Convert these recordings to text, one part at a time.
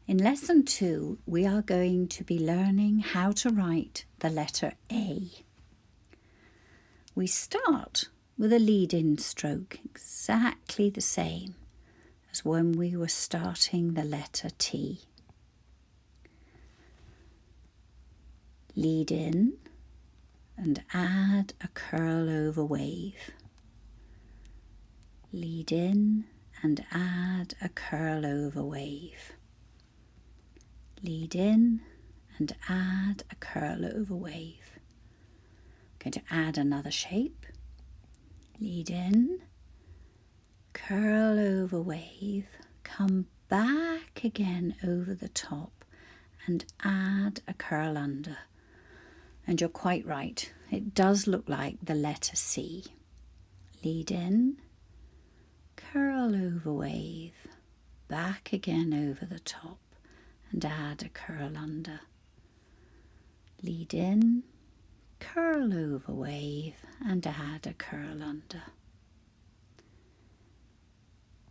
In Lesson 2, we are going to be learning how to write the letter A. We start with a lead-in stroke, exactly the same as when we were starting the letter T. Lead in and add a curl over wave. Lead in and add a curl over wave. Lead in and add a curl over wave. I'm going to add another shape. Lead in, curl over wave, come back again over the top and add a curl under. And you're quite right, it does look like the letter C. Lead in, curl over wave, back again over the top and add a curl under. Lead in, curl over wave and add a curl under.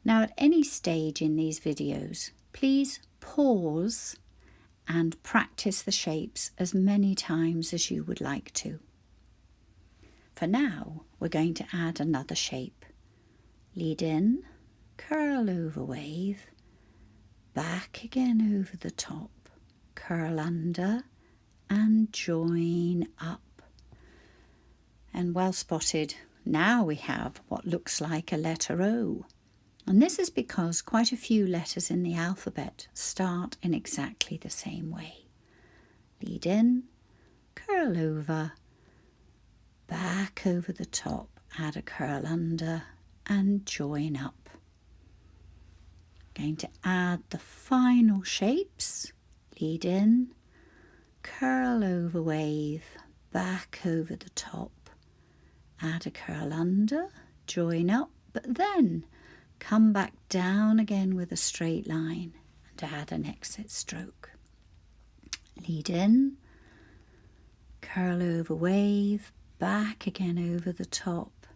Now at any stage in these videos, please pause and practice the shapes as many times as you would like to. For now, we're going to add another shape. Lead in, curl over wave, back again over the top, curl under and join up. And well spotted, now we have what looks like a letter O. And this is because quite a few letters in the alphabet start in exactly the same way. Lead in, curl over, back over the top, add a curl under and join up. Going to add the final shapes. Lead in, curl over wave, back over the top, add a curl under, join up, but then come back down again with a straight line and add an exit stroke. Lead in, curl over wave, back again over the top,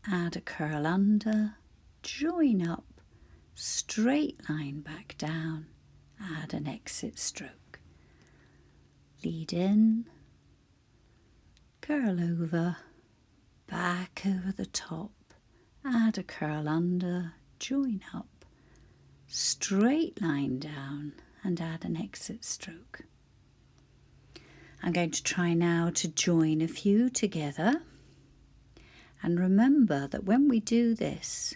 add a curl under, join up, straight line back down, add an exit stroke. Lead in, curl over, back over the top, add a curl under, join up, straight line down and add an exit stroke. I'm going to try now to join a few together. And remember that when we do this,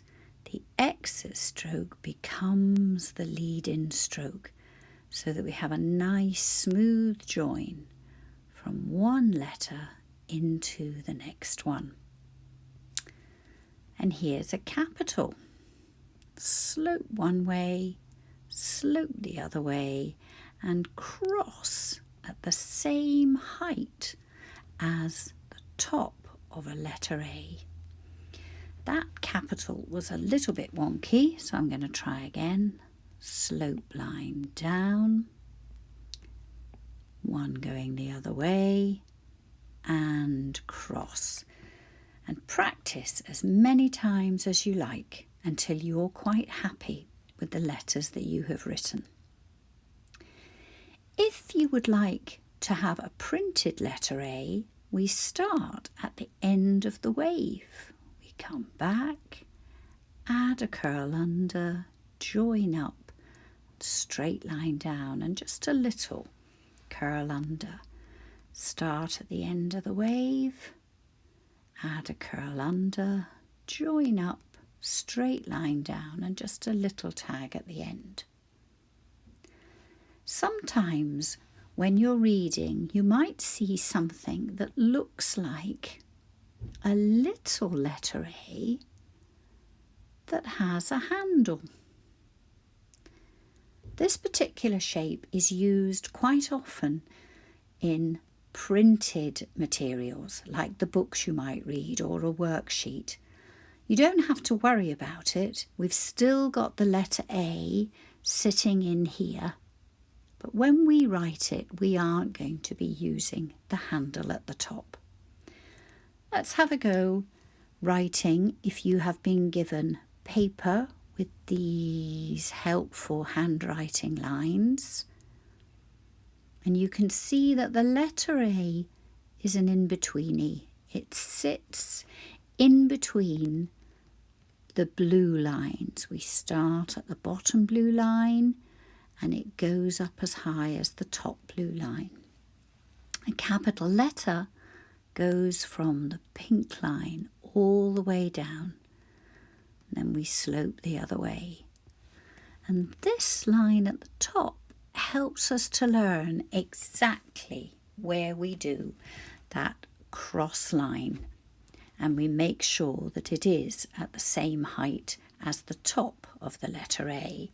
the exit stroke becomes the lead-in stroke so that we have a nice smooth join from one letter into the next one. And here's a capital. Slope one way, slope the other way, and cross at the same height as the top of a letter A. That capital was a little bit wonky, so I'm going to try again. Slope line down, one going the other way, and cross. And practice as many times as you like until you're quite happy with the letters that you have written. If you would like to have a printed letter A, we start at the end of the wave. We come back, add a curl under, join up, straight line down and just a little curl under. Start at the end of the wave, add a curl under, join up, straight line down and just a little tag at the end. Sometimes when you're reading, you might see something that looks like a little letter A that has a handle. This particular shape is used quite often in printed materials like the books you might read or a worksheet. You don't have to worry about it. We've still got the letter A sitting in here. But when we write it, we aren't going to be using the handle at the top. Let's have a go writing if you have been given paper with these helpful handwriting lines. And you can see that the letter A is an in-betweenie. It sits in between the blue lines. We start at the bottom blue line and it goes up as high as the top blue line. A capital letter goes from the pink line all the way down. Then we slope the other way. And this line at the top helps us to learn exactly where we do that cross line. And we make sure that it is at the same height as the top of the letter A.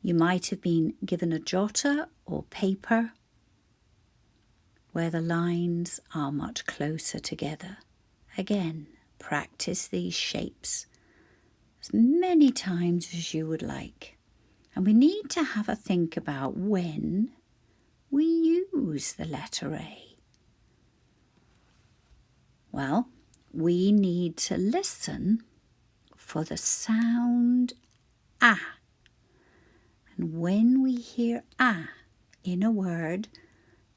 You might have been given a jotter or paper where the lines are much closer together. Again, practice these shapes as many times as you would like. And we need to have a think about when we use the letter A. Well, we need to listen for the sound A. And when we hear A in a word,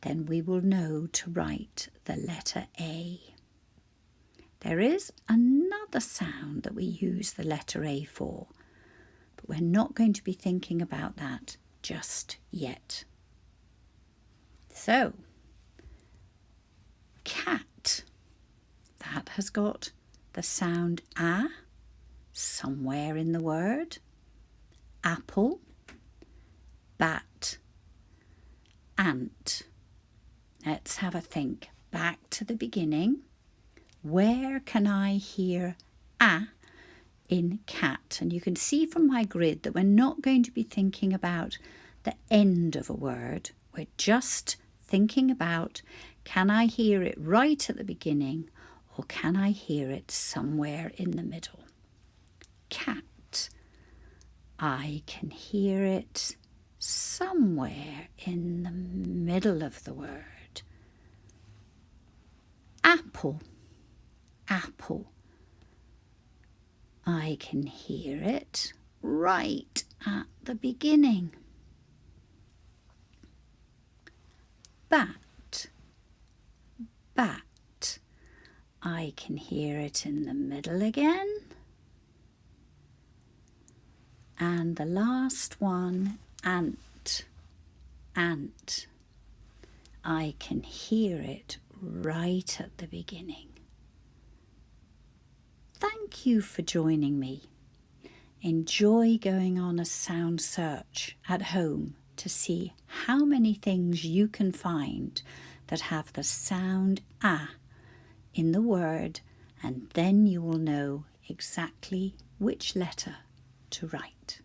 then we will know to write the letter A. There is another sound that we use the letter A for, but we're not going to be thinking about that just yet. So, cat. That has got the sound A somewhere in the word. Apple, bat, ant. Let's have a think. Back to the beginning. Where can I hear A in cat? And you can see from my grid that we're not going to be thinking about the end of a word. We're just thinking about, can I hear it right at the beginning or can I hear it somewhere in the middle? Cat. I can hear it somewhere in the middle of the word. Apple. Apple. I can hear it right at the beginning. Bat. Bat. I can hear it in the middle again. And the last one, ant. Ant. I can hear it right at the beginning. Thank you for joining me. Enjoy going on a sound search at home to see how many things you can find that have the sound A in the word, and then you will know exactly which letter to write.